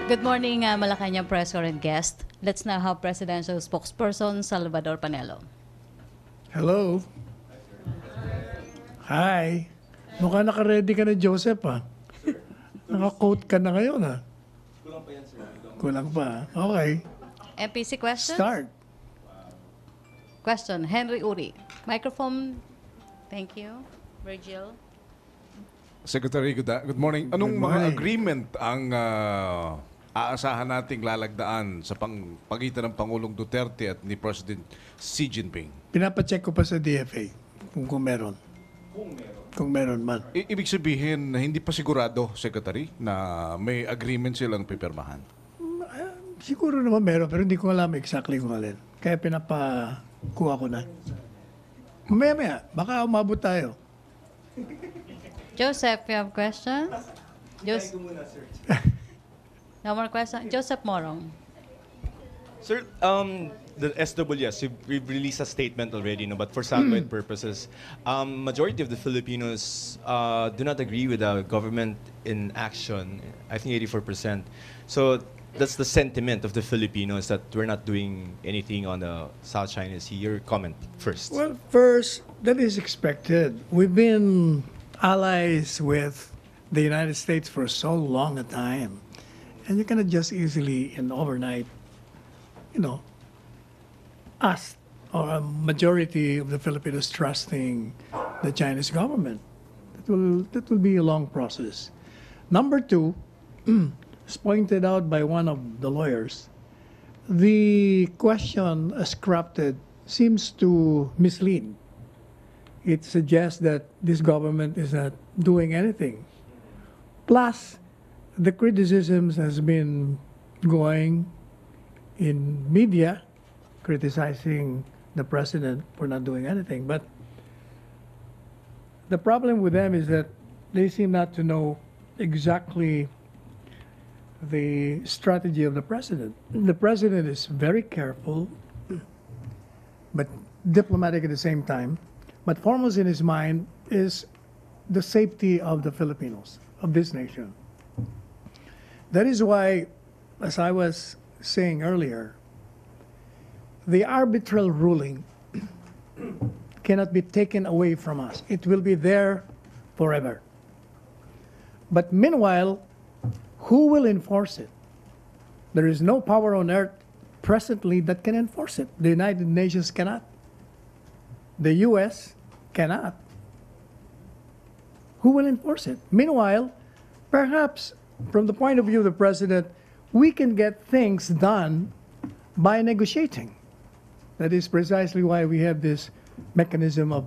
Good morning, Malacañang press corps and guest. Let's now have Presidential Spokesperson Salvador Panelo. Hello. Hi. Mukhang naka-ready ka na, Joseph, ah. Naka-quote ka na ngayon, ah. Kulang pa yan, sir. Kulang pa. Okay. MPC questions? Start. Question, Henry Uri. Microphone. Thank you. Virgil. Secretary, good morning. Anong Good mga morning. agreement ang aasahan nating lalagdaan sa pagitan ng Pangulong Duterte at ni President Xi Jinping? Pinapacheck ko pa sa DFA kung meron. Kung meron man. Ibig sabihin na hindi pa sigurado, Secretary, na may agreement silang pipirmahan? Siguro naman meron, pero hindi ko alam exactly kung alin. Kaya pinapakuha ko na. Maya, baka umabot tayo. Joseph, you have questions? Joseph. No more questions? Joseph Morong. Sir, the SWS, we've released a statement already, no, but for soundbite purposes, majority of the Filipinos do not agree with the government in action. I think 84%. So that's the sentiment of the Filipinos, that we're not doing anything on the South China Sea. Your comment first. Well, first, that is expected. We've been allies with the United States for so long a time. And you cannot just easily and overnight, us or a majority of the Filipinos trusting the Chinese government. That will be a long process. Number two, as pointed out by one of the lawyers, the question as crafted seems to mislead. It suggests that this government is not doing anything. Plus, the criticisms has been going in media, criticizing the president for not doing anything. But the problem with them is that they seem not to know exactly the strategy of the president. The president is very careful, but diplomatic at the same time. But foremost in his mind is the safety of the Filipinos, of this nation. That is why, as I was saying earlier, the arbitral ruling cannot be taken away from us. It will be there forever. But meanwhile, who will enforce it? There is no power on earth presently that can enforce it. The United Nations cannot. The U.S. cannot. Who will enforce it? Meanwhile, perhaps from the point of view of the president, we can get things done by negotiating. That is precisely why we have this mechanism of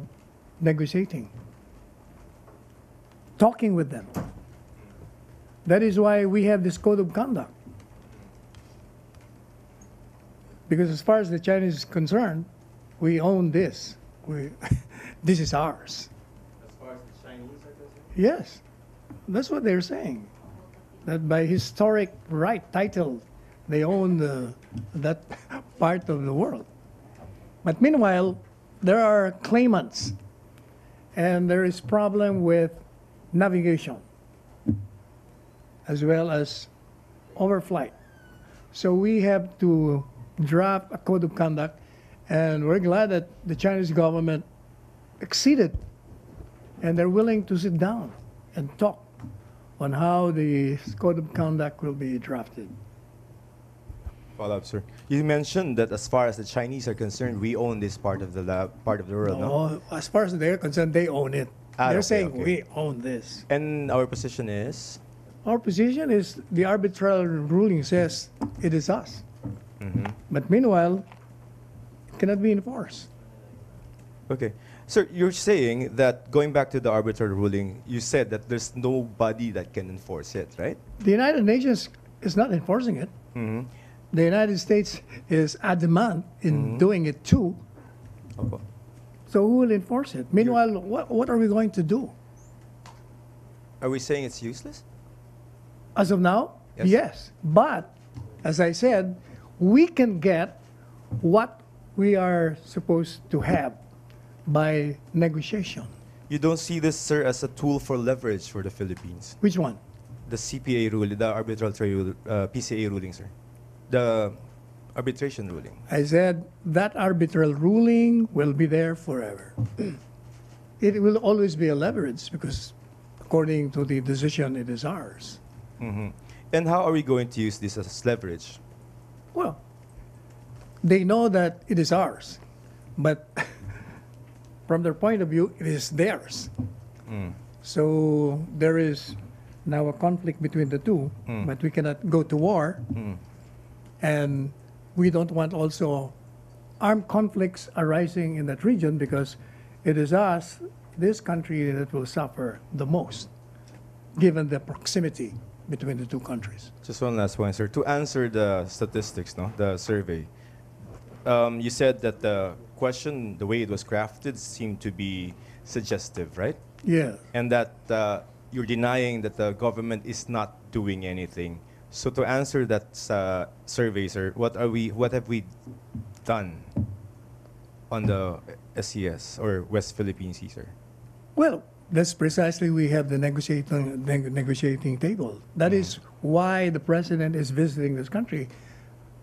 negotiating, talking with them. That is why we have this code of conduct. Because as far as the Chinese is concerned, we own this. This is ours. As far as the Chinese are concerned? Yes, that's what they're saying. That by historic right title, they own that part of the world. But meanwhile, there are claimants, and there is problem with navigation, as well as overflight. So we have to draft a code of conduct, and we're glad that the Chinese government acceded, and they're willing to sit down and talk on how the code of conduct will be drafted. Follow up, sir. You mentioned that as far as the Chinese are concerned, we own this part of the world, no? No, as far as they're concerned, they own it. They're Okay, saying okay. we own this. And our position is? Our position is the arbitral ruling says it is us. But meanwhile, it cannot be enforced. Okay. Sir, you're saying that, going back to the arbitral ruling, you said that there's nobody that can enforce it, right? The United Nations is not enforcing it. The United States is adamant in doing it too. Opo. So who will enforce it? Meanwhile, what are we going to do? Are we saying it's useless? As of now, Yes. yes. But, as I said, we can get what we are supposed to have by negotiation. You don't see this, sir, as a tool for leverage for the Philippines? Which one? the CPA ruling, the PCA ruling, sir. The arbitration ruling. I said that arbitral ruling will be there forever. It will always be a leverage because according to the decision, it is ours. Hmm. And how are we going to use this as leverage? Well, they know that it is ours, but from their point of view, it is theirs. So there is now a conflict between the two, but we cannot go to war. And we don't want also armed conflicts arising in that region because it is us, this country, that will suffer the most, given the proximity between the two countries. Just one last one, sir. To answer the statistics, no, the survey, you said that the question, the way it was crafted, seemed to be suggestive, right? Yeah. And that you're denying that the government is not doing anything. So to answer that survey, sir, what have we done on the SCS or West Philippine Sea, sir? Well, that's precisely we have the negotiating table. That is why the president is visiting this country.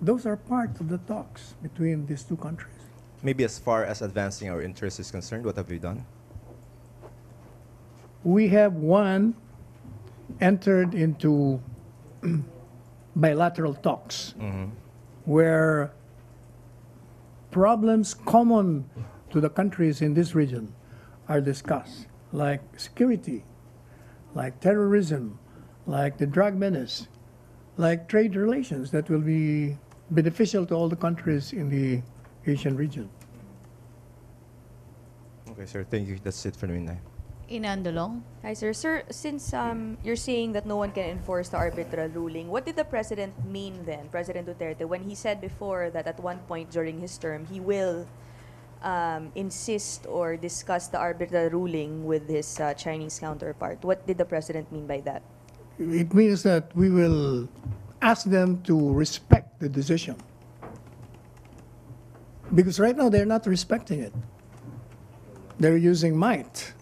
Those are part of the talks between these two countries. Maybe as far as advancing our interests is concerned, what have we done? We have entered into bilateral talks where problems common to the countries in this region are discussed, like security, like terrorism, like the drug menace, like trade relations that will be beneficial to all the countries in the Asian region. Okay, sir. Thank you. That's it for me now. Inandolong. Hi, sir. Sir, since you're saying that no one can enforce the arbitral ruling, what did the president mean then, President Duterte, when he said before that at one point during his term he will insist or discuss the arbitral ruling with his Chinese counterpart? What did the president mean by that? It means that we will ask them to respect the decision. Because right now they're not respecting it. They're using might.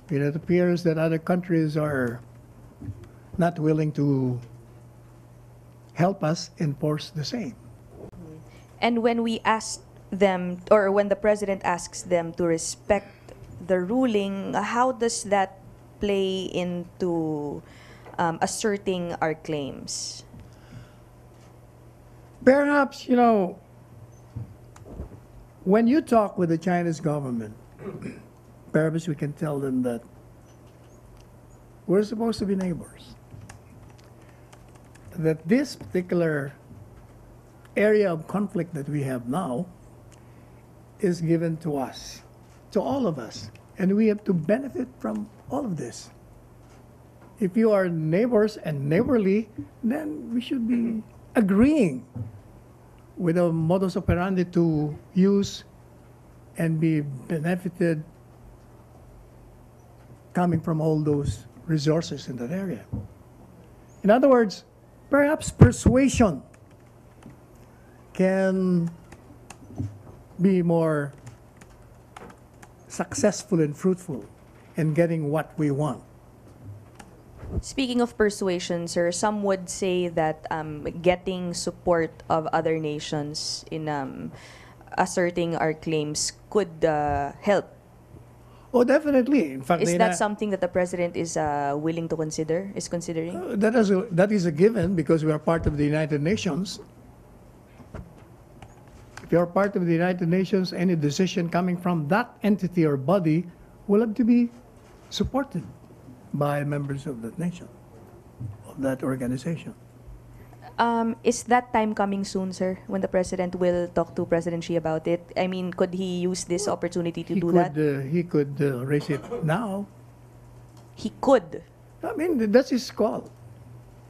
It appears that other countries are not willing to help us enforce the same. And when we ask them, or when the president asks them to respect the ruling, how does that play into asserting our claims? Perhaps, when you talk with the Chinese government, perhaps we can tell them that we're supposed to be neighbors. That this particular area of conflict that we have now is given to us, to all of us, and we have to benefit from all of this. If you are neighbors and neighborly, then we should be agreeing with a modus operandi to use and be benefited coming from all those resources in that area. In other words, perhaps persuasion can be more successful and fruitful in getting what we want. Speaking of persuasion, sir, some would say that getting support of other nations in asserting our claims could help. Oh, definitely. In fact, Is that something that the president is willing to consider, is considering? that is a given because we are part of the United Nations. If you are part of the United Nations, any decision coming from that entity or body will have to be supported by members of that nation, of that organization. Is that time coming soon, sir, when the president will talk to President Xi about it? I mean, could he use this opportunity to do that? He could raise it now. He could. I mean, that's his call.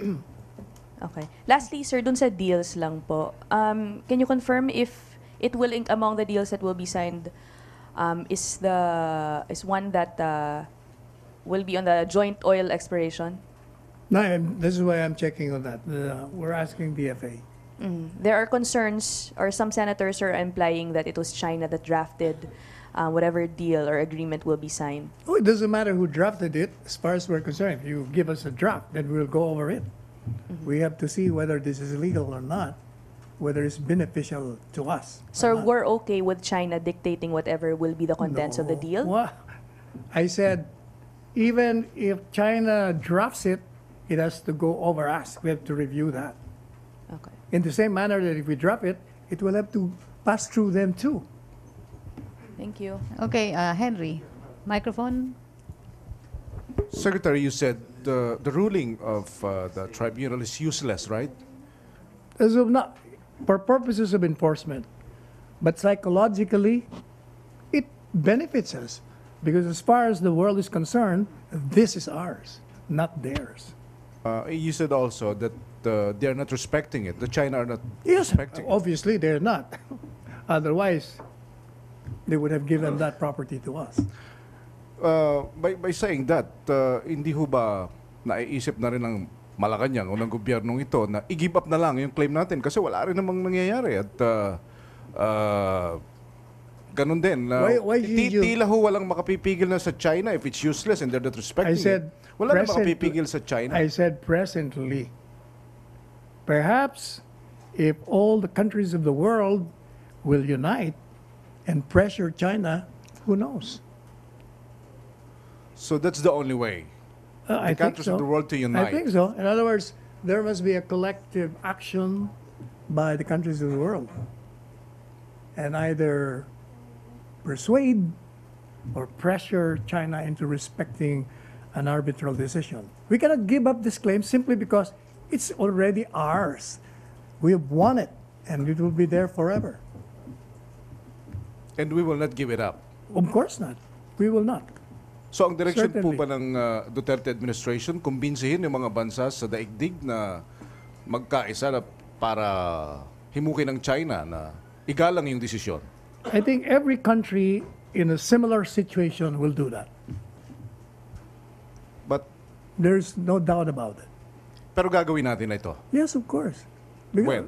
Okay. Lastly, sir, dun sa deals lang po, can you confirm if it will, among the deals that will be signed, is one that will be on the joint oil exploration? No, this is why I'm checking on that. We're asking DFA. There are concerns, or some senators are implying that it was China that drafted whatever deal or agreement will be signed? Oh, it doesn't matter who drafted it, as far as we're concerned. If you give us a draft, then we'll go over it. We have to see whether this is legal or not, whether it's beneficial to us. So or not. we're okay with China dictating whatever will be the contents of the No. deal? Well, I said, even if China drafts it, it has to go over us. We have to review that. Okay. In the same manner that if we drop it, it will have to pass through them too. Thank you. Okay, Henry, microphone. Secretary, you said the ruling of the tribunal is useless, right? As of not, for purposes of enforcement, but psychologically, it benefits us because as far as the world is concerned, this is ours, not theirs. You said also that they are not respecting it. The China are not Yes, respecting it. obviously they're not. Otherwise, they would have given that property to us. By saying that, hindi ho ba naiisip na rin ng Malacañang o ng gobyernong ito na i-give up na lang yung claim natin kasi wala rin namang nangyayari at ganun din. Why did you- Tila ho walang makapipigil na sa China if it's useless and they're not respecting I said, it. Wala na present- makapipigil sa China. I said presently. Perhaps if all the countries of the world will unite and pressure China, who knows? So that's the only way. I The think countries of so. the world to unite. I think so. In other words, there must be a collective action by the countries of the world and either persuade or pressure China into respecting an arbitral decision. We cannot give up this claim simply because it's already ours. We have won it and it will be there forever. And we will not give it up. Of course not. We will not. So ang direction po Certainly. ba ng Duterte administration, kumbinsihin yung mga bansa sa daigdig na magkaisa na para himukin ng China na igalang yung desisyon? I think every country in a similar situation will do that. But, There's no doubt about it. pero gagawin natin na ito. Yes, of course. Because When?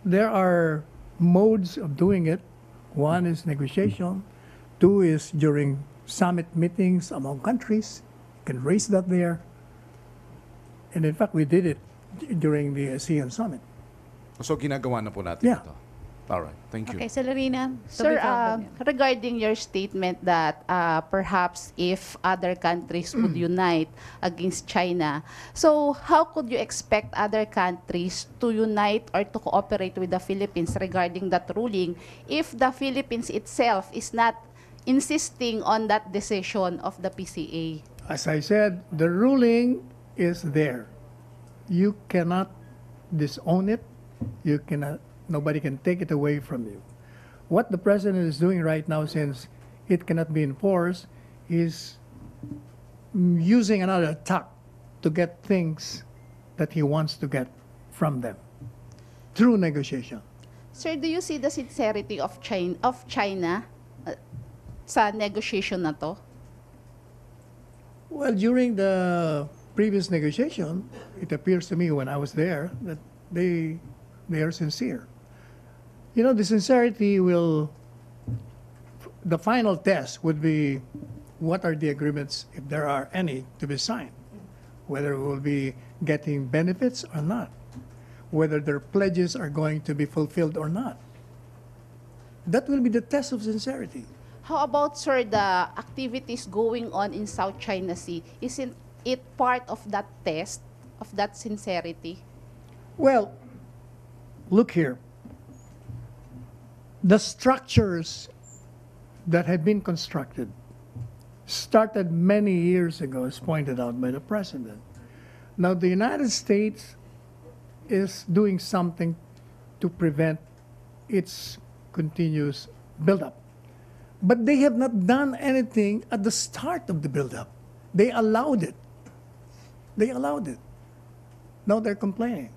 there are modes of doing it. One is negotiation. Two is during summit meetings among countries. You can raise that there. And in fact, we did it during the ASEAN summit. So ginagawa na po natin Yeah. ito. Alright, thank you. Okay, Celerina. Sir, regarding your statement that perhaps if other countries would unite against China, so how could you expect other countries to unite or to cooperate with the Philippines regarding that ruling if the Philippines itself is not insisting on that decision of the PCA? As I said, the ruling is there. You cannot disown it. You cannot. Nobody can take it away from you. What the president is doing right now, since it cannot be enforced, is using another tack to get things that he wants to get from them through negotiation. Sir, do you see the sincerity of China sa negotiation na to? Well, during the previous negotiation, it appears to me when I was there that they are sincere. You know, the sincerity will, the final test would be what are the agreements, if there are any, to be signed, whether we'll be getting benefits or not, whether their pledges are going to be fulfilled or not. That will be the test of sincerity. How about, sir, the activities going on in South China Sea? Isn't it part of that test, of that sincerity? Well, look here. The structures that have been constructed started many years ago, as pointed out by the president. Now, the United States is doing something to prevent its continuous buildup. But they have not done anything at the start of the buildup. They allowed it. They allowed it. Now they're complaining.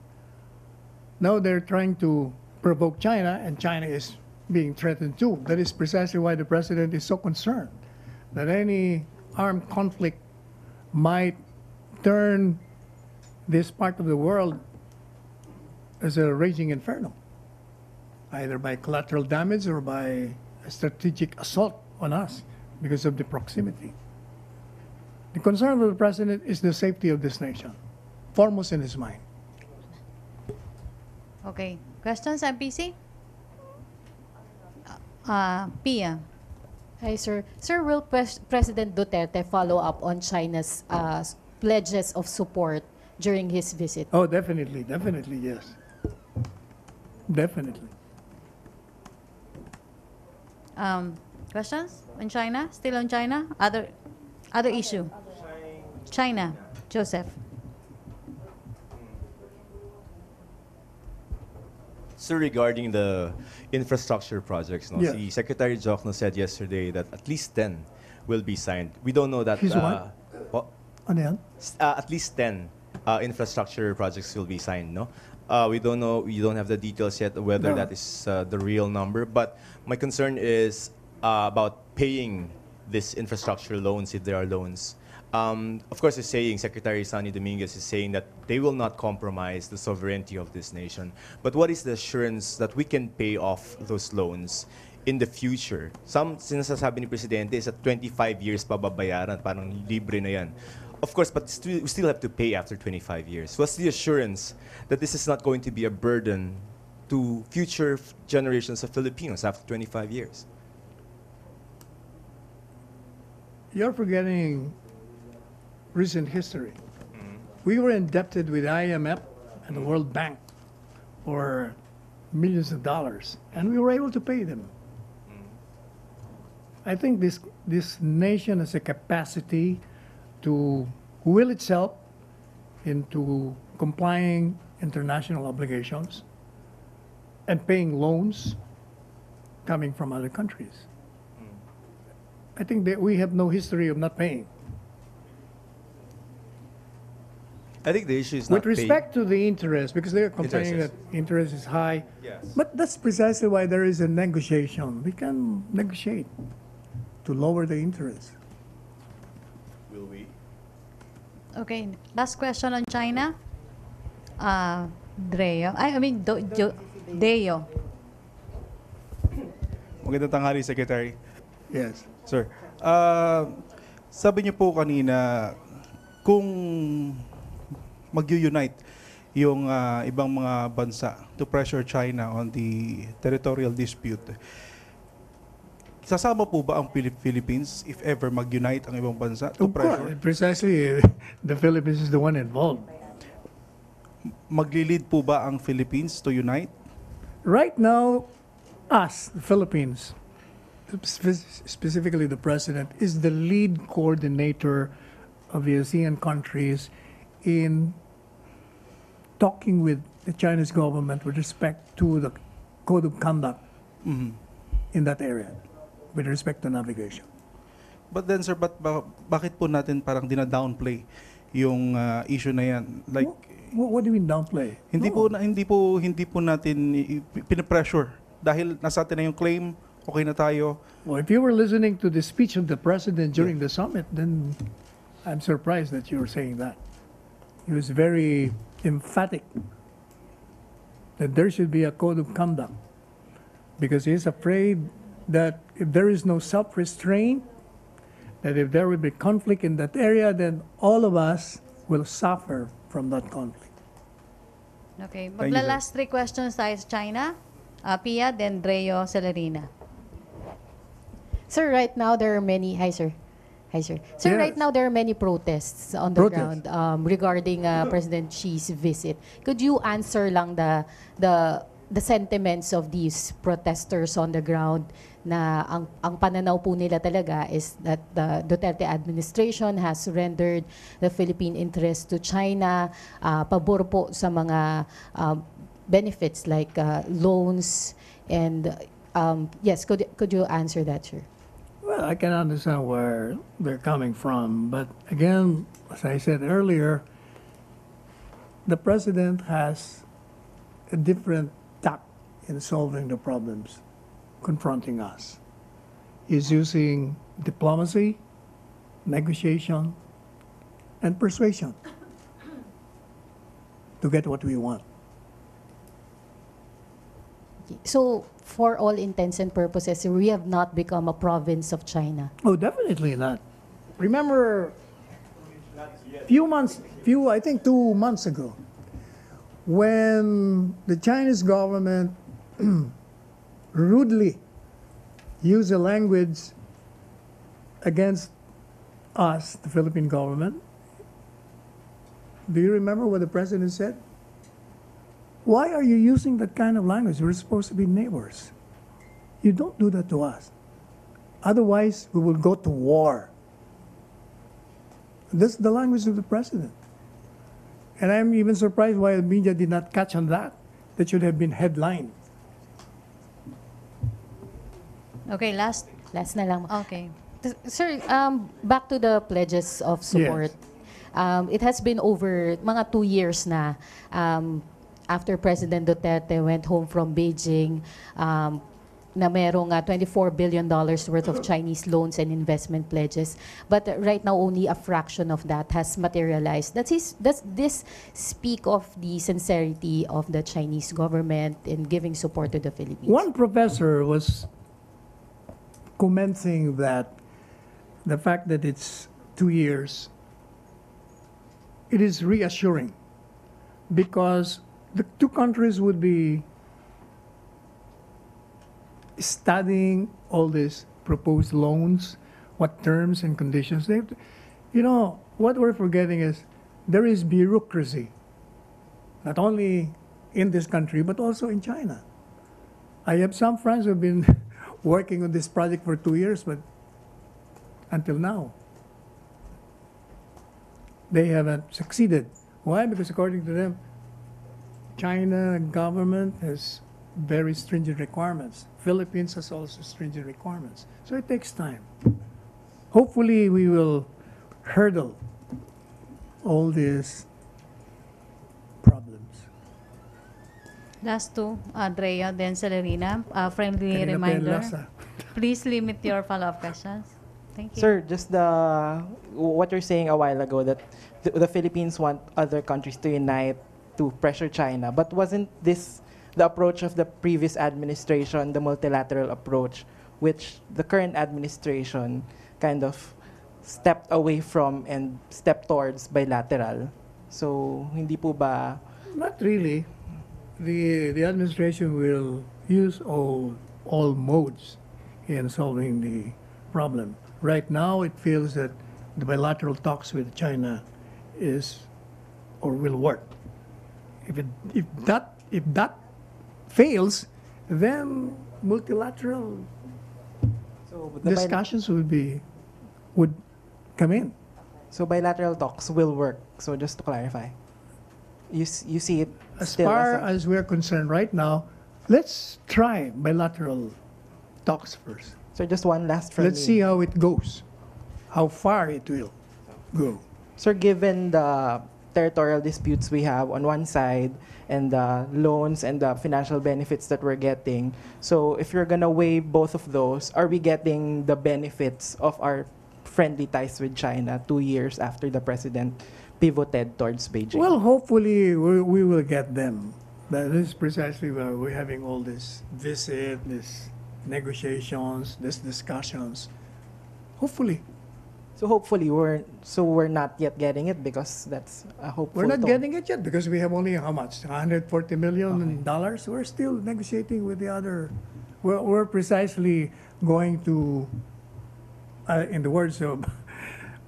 Now they're trying to provoke China, and China is being threatened too. That is precisely why the president is so concerned that any armed conflict might turn this part of the world as a raging inferno, either by collateral damage or by a strategic assault on us because of the proximity. The concern of the president is the safety of this nation, foremost in his mind. Okay. Questions, MPC? Pia. Hi, sir. Sir, will President Duterte follow up on China's pledges of support during his visit? Oh, definitely, yes. Definitely. Questions on China? Still on China? Other issue? China. Joseph. So regarding the infrastructure projects, no, Yeah. si Secretary Jokno said yesterday that at least 10 will be signed. We don't know that. His what? Ano yan? At least 10 infrastructure projects will be signed, no? We don't know, we don't have the details yet whether No. that is the real number, but my concern is about paying these infrastructure loans if there are loans. Of course, Secretary Sonny Dominguez is saying that they will not compromise the sovereignty of this nation. But what is the assurance that we can pay off those loans in the future? Some sinasasabi ni Presidente is at 25 years pa babayaran, parang libre na yan. Of course, but we still have to pay after 25 years. What's the assurance that this is not going to be a burden to future generations of Filipinos after 25 years? You're forgetting recent history. We were indebted with IMF and the World Bank for millions of dollars, and we were able to pay them. I think this nation has a capacity to will itself into complying international obligations and paying loans coming from other countries. I think that we have no history of not paying. I think the issue is not With respect to the interest, because they are complaining that Interest, interest is high. Yes. But that's precisely why there is a negotiation. We can negotiate to lower the interest. Will we? Okay. Last question on China. Deo. Deo. Magandang tanghali, Secretary. Yes. Sir, sabi niyo po kanina, kung mag-unite yung ibang mga bansa to pressure China on the territorial dispute, sasama po ba ang Philippines if ever mag-unite ang ibang bansa to Of pressure? course, precisely, the Philippines is the one involved. Maglilid po ba ang Philippines to unite? Right now, us, the Philippines, specifically the president, is the lead coordinator of the ASEAN countries in talking with the Chinese government with respect to the code of conduct in that area, with respect to navigation. But then, sir, bakit po natin parang dina-downplay yung issue na yan? Like, What do you mean downplay? Hindi No. hindi po natin pinapressure dahil nasa atin na yung claim, okay na tayo. Well, if you were listening to the speech of the president during the summit, then I'm surprised that you were saying that. He was very emphatic that there should be a code of conduct because he's afraid that if there is no self-restraint, that if there will be conflict in that area, then all of us will suffer from that conflict. Okay. Thank you, sir. Last three questions tayo sa China. Pia, then Dreo, Celerina. Sir, right now there are many... Hi, sir. Hi, sir. Sir, Yes. right now there are many protests on the Protests. ground regarding President Xi's visit. Could you answer lang the sentiments of these protesters on the ground na ang pananaw po nila talaga is that the Duterte administration has surrendered the Philippine interest to China, pabor po sa mga benefits like loans and yes, could you answer that, sir? Well, I can understand where they're coming from, but again, as I said earlier, the president has a different tact in solving the problems confronting us. He's using diplomacy, negotiation, and persuasion to get what we want. So, for all intents and purposes, we have not become a province of China. Oh, definitely not. Remember, I think 2 months ago, when the Chinese government rudely used the language against us, the Philippine government, do you remember what the president said? Why are you using that kind of language? We're supposed to be neighbors. You don't do that to us. Otherwise, we will go to war. This is the language of the president. And I'm even surprised why the media did not catch on that. That should have been headlined. Okay, last. Last na lang. Okay. Sir, back to the pledges of support. It has been over mga 2 years na after President Duterte went home from Beijing, na merong $24 billion worth of Chinese loans and investment pledges. But right now, only a fraction of that has materialized. Does this speak of the sincerity of the Chinese government in giving support to the Philippines? One professor was commenting that the fact that it's 2 years, it is reassuring because the two countries would be studying all these proposed loans, what terms and conditions they have to, what we're forgetting is there is bureaucracy, not only in this country, but also in China. I have some friends who have been working on this project for 2 years, but until now, they haven't succeeded. Why? Because according to them, China government has very stringent requirements. Philippines has also stringent requirements. So it takes time. Hopefully we will hurdle all these problems. Last two, Andrea, then Celerina. Friendly Kanina pa yung reminder. lasa. Please limit your follow-up questions. Thank you. Sir, just what you're saying a while ago that the Philippines want other countries to unite to pressure China, but wasn't this the approach of the previous administration, the multilateral approach, which the current administration kind of stepped away from and stepped towards bilateral? So, hindi po ba... Not really. The administration will use all modes in solving the problem. Right now, it feels that the bilateral talks with China is or will work. If that fails, then multilateral So discussions would come in. So bilateral talks will work. So just to clarify, you see it As still far as as we're concerned right now, let's try bilateral talks first. so just one last from Let's me. see how it goes, how far it will go. Sir, given the territorial disputes we have on one side and the loans and the financial benefits that we're getting, so if you're gonna weigh both of those, are we getting the benefits of our friendly ties with China 2 years after the president pivoted towards Beijing? Well, hopefully we will get them. That is precisely why we're having all this visit, this negotiations, these discussions. Hopefully. So hopefully we're not yet getting it because that's a hopeful We're not tone. getting it yet because we have only how much? $140 million. We're still negotiating with the other. We're precisely going to, in the words of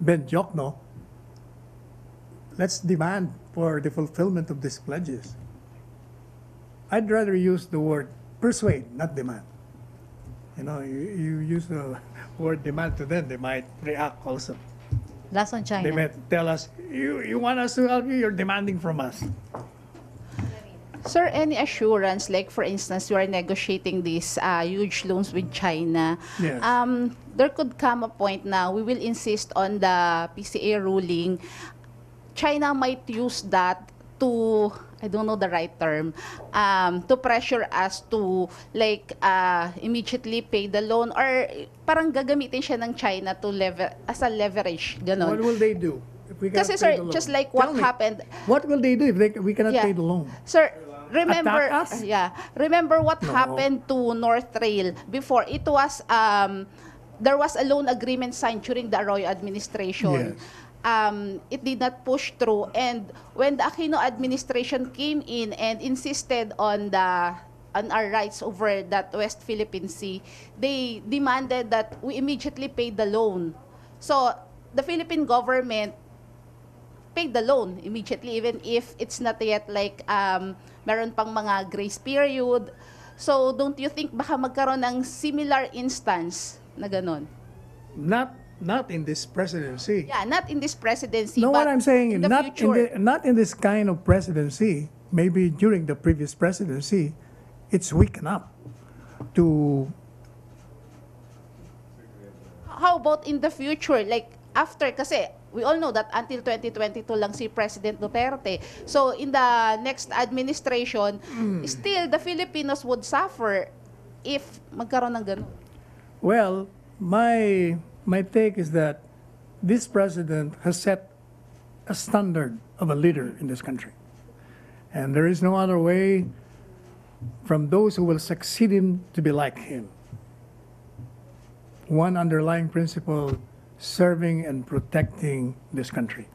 Ben Jokno, let's demand for the fulfillment of these pledges. I'd rather use the word persuade, not demand. You use the word demand to them, they might react also. Last on They China. might tell us, you want us to help you, you're demanding from us. Sir, any assurance, like for instance, we are negotiating these huge loans with China. Yes. There could come a point now we will insist on the PCA ruling. China might use that to, I don't know the right term, to pressure us to like immediately pay the loan or parang gagamitin siya ng China to as a leverage, ganon. What will they do if we cannot Kasi pay sir, the loan? just like Tell what me, happened, what will they do if we cannot Yeah. pay the loan? sir, remember, attack us? yeah, remember what No. happened to North Rail before? It was there was a loan agreement signed during the Arroyo administration. Yes. It did not push through, and when the Aquino administration came in and insisted on our rights over that West Philippine Sea, they demanded that we immediately pay the loan. So the Philippine government paid the loan immediately, even if it's not yet like meron pang mga grace period. So don't you think baka magkaroon ng similar instance na ganon? Not in this presidency. Yeah, not in this presidency, No, but what I'm saying, in the future. not in this kind of presidency. Maybe during the previous presidency, it's weakened up to. How about in the future? Like after, kasi we all know that until 2022 lang si President Duterte. So in the next administration, still the Filipinos would suffer if magkaroon ng ganun. Well, my take is that this president has set a standard of a leader in this country. And there is no other way from those who will succeed him to be like him. One underlying principle, serving and protecting this country.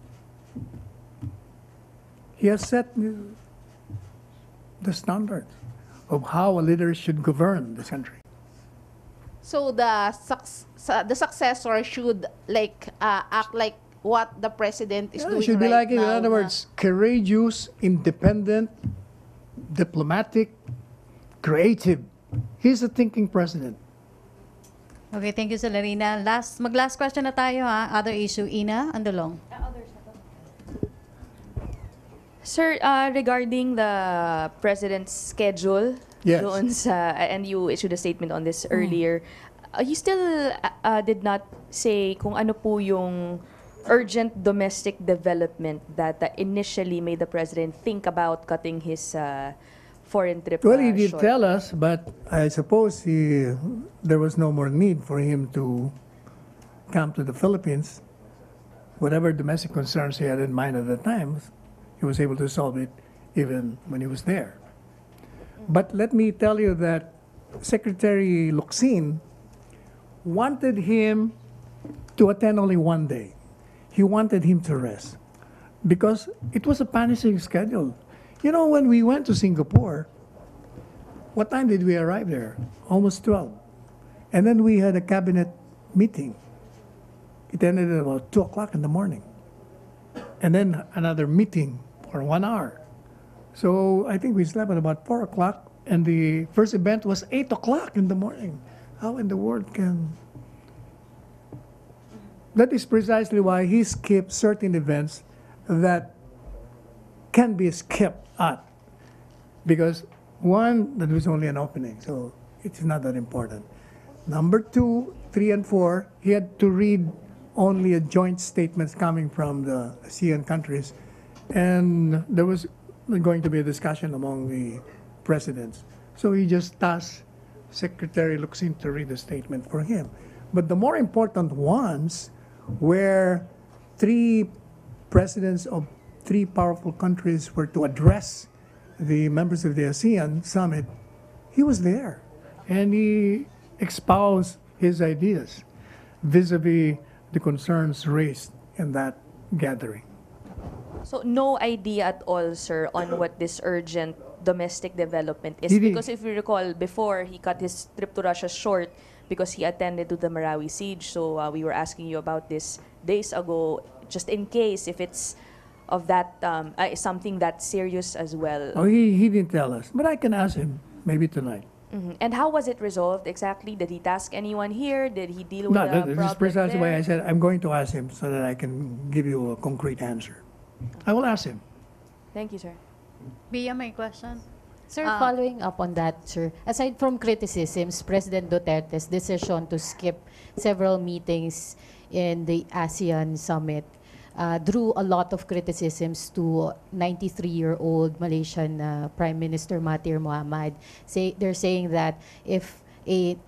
He has set the standard of how a leader should govern this country. So the successor should like act like what the president is Yeah, doing should be right like, in now. other words, courageous, independent, diplomatic, creative. He's a thinking president. Okay, thank you, Celerina. Mag-last question na tayo, ha? Other issue, Ina Andolong. Sir, regarding the president's schedule, Yes. doon and you issued a statement on this earlier, you still did not say kung ano po yung urgent domestic development that initially made the president think about cutting his foreign trip Well, he did short. tell us, but I suppose there was no more need for him to come to the Philippines. Whatever domestic concerns he had in mind at the time, he was able to solve it even when he was there. But let me tell you that Secretary Locsin wanted him to attend only one day. He wanted him to rest because it was a punishing schedule. You know, when we went to Singapore, what time did we arrive there? Almost 12. And then we had a cabinet meeting. It ended at about 2 o'clock in the morning. And then another meeting for 1 hour. So I think we slept at about 4 o'clock, and the first event was 8 o'clock in the morning. How in the world can... That is precisely why he skipped certain events that can be skipped at. Because one, that was only an opening, so it's not that important. Number 2, 3, and 4, he had to read only a joint statements coming from the ASEAN countries. And there was going to be a discussion among the presidents. So he just tasked Secretary Locsin to read the statement for him. But the more important ones where 3 presidents of 3 powerful countries were to address the members of the ASEAN summit, he was there. And he espoused his ideas vis-a-vis the concerns raised in that gathering. So no idea at all, sir, on what this urgent domestic development is. He did. Because if you recall, before he cut his trip to Russia short because he attended to the Marawi siege. So we were asking you about this days ago, just in case if it's of that something that serious as well. Oh, he didn't tell us, but I can ask him maybe tonight. And how was it resolved exactly? Did he task anyone here? Did he deal with No, the this is problem precisely why there? I said I'm going to ask him so that I can give you a concrete answer. I will ask him. Thank you, sir. Bia, may question? Sir, following up on that, sir, aside from criticisms, President Duterte's decision to skip several meetings in the ASEAN summit drew a lot of criticisms to 93-year-old Malaysian Prime Minister Mahathir Mohamad. They're saying that if a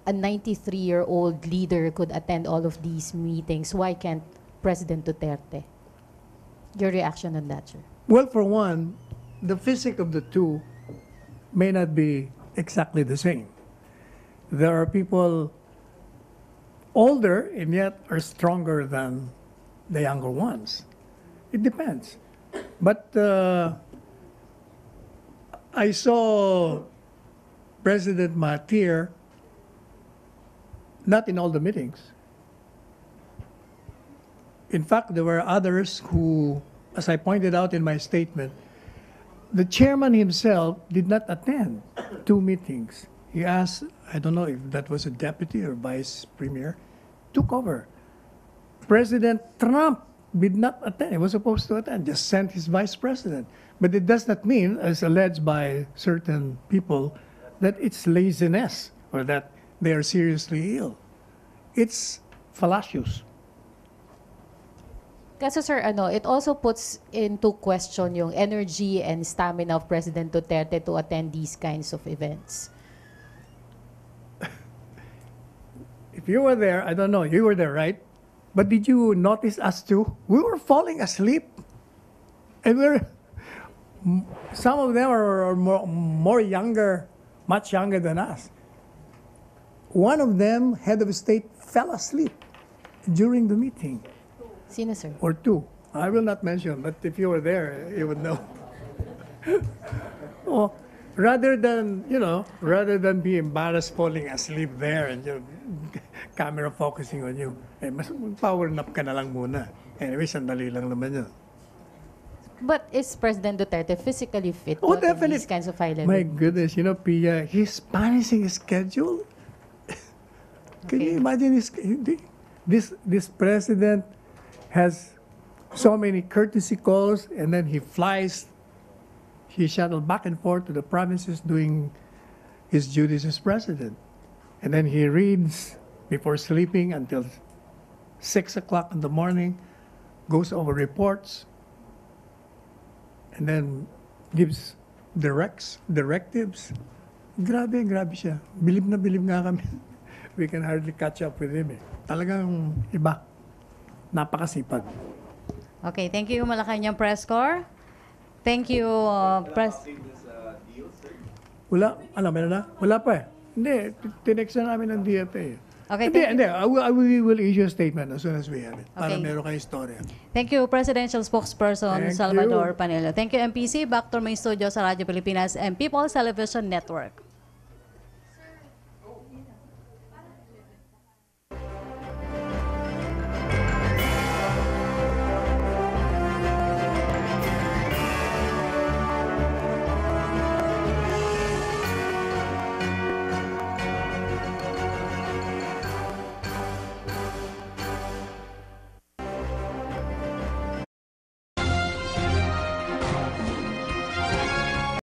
93-year-old leader could attend all of these meetings, why can't President Duterte? Your reaction on that, sir? Well, for one, the physique of the two may not be exactly the same. There are people older and yet are stronger than the younger ones. It depends. But I saw President Mahathir not in all the meetings. In fact, there were others who, as I pointed out in my statement, the chairman himself did not attend 2 meetings. He asked, I don't know if that was a deputy or vice premier, took over. President Trump did not attend. He was supposed to attend, just sent his vice president. But it does not mean, as alleged by certain people, that it's laziness or that they are seriously ill. It's fallacious. Kasi sir, it also puts into question yung energy and stamina of President Duterte to attend these kinds of events. If you were there, I don't know, you were there, right? But did you notice us too? We were falling asleep. And some of them are more younger, much younger than us. One of them, head of state, fell asleep during the meeting. Sino sir? Or 2. I will not mention, but if you were there, you would know. Oh, rather than be embarrassed falling asleep there and your camera focusing on you, mas power nap ka na lang muna. Anyway, sandali lang naman yun. But is President Duterte physically fit Oh, to attend definitely. these kinds of high level? My goodness, Pia, he's managing his schedule. Can you imagine this president has so many courtesy calls, and then he shuttled back and forth to the provinces doing his duties as president. And then he reads before sleeping until 6 o'clock in the morning, goes over reports, and then gives directives. Grabe siya. Bilib na bilib nga kami. We can hardly catch up with him. Talagang iba. Napakasipag. Okay, thank you, Malacañang Press Corps. Thank you, Press... Wala? Meron na? Wala pa eh. Hindi, tinext na namin ng DFA. Okay, Hindi, thank you. we will issue a statement as soon as we have it. Para Okay. meron kayo istorya. Thank you, Presidential Spokesperson Thank Salvador you. Panelo. Thank you, MPC. Back to my studio sa Radyo Pilipinas and People's Television Network.